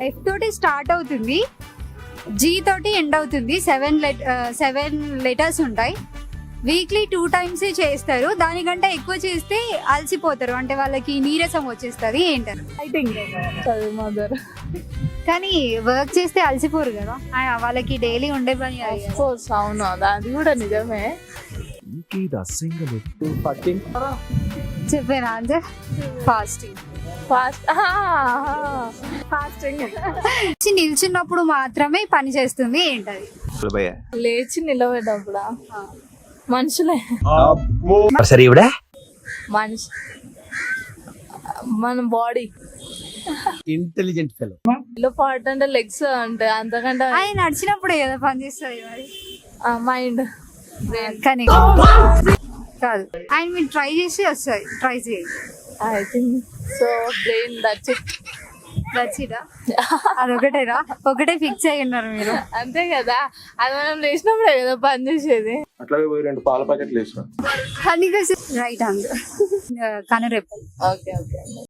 F తోటి start అవుతుంది, G తోటి ఎండ్ అవుతుంది. 7 లెటర్స్ ఉంటాయి. వీక్లీ 2 times చేస్తారు. దానికంటే ఎక్కువ చేస్తే అలసిపోతారు, అంటే వాళ్ళకి నీరసం వచ్చేస్తుంది. ఏంటారు? మదర్. కానీ వర్క్ చేస్తే అలసిపోరు కదా, వాళ్ళకి డైలీ ఉండే పని అది. అవును, అది కూడా నిజమే. చెప్పాను ఆన్సర్. ఫాస్టింగ్. ఫాస్టింగ్. నిల్చున్నప్పుడు మాత్రమే పని చేస్తుంది. ఏంటది? లేచి నిలబడ్డప్పుడా? మనుషులే. మనిషి, మన బాడీ. Intelligent fellow. లో పార్ట్ అంటే లెగ్స్ అంటే, అంతకంటే ఆయన నడిచినప్పుడే కదా పని చేస్తుంది మరి. మైండ్. కానీ కాదు, ఆయన మీరు ట్రై చేసి వస్తుంది. ట్రై చేయండి. I think so. Brain. That's it. అదొకటేనా? ఒకటే ఫిక్స్ అయ్యి ఉన్నారు మీరు. అంతే కదా, అది మనం లేచినప్పుడే కదా పని చేసేది. అట్లాగే పోయి 2 పాల ప్యాకెట్లు వేసిన. Right answer. కనురెప్పలు. ఓకే.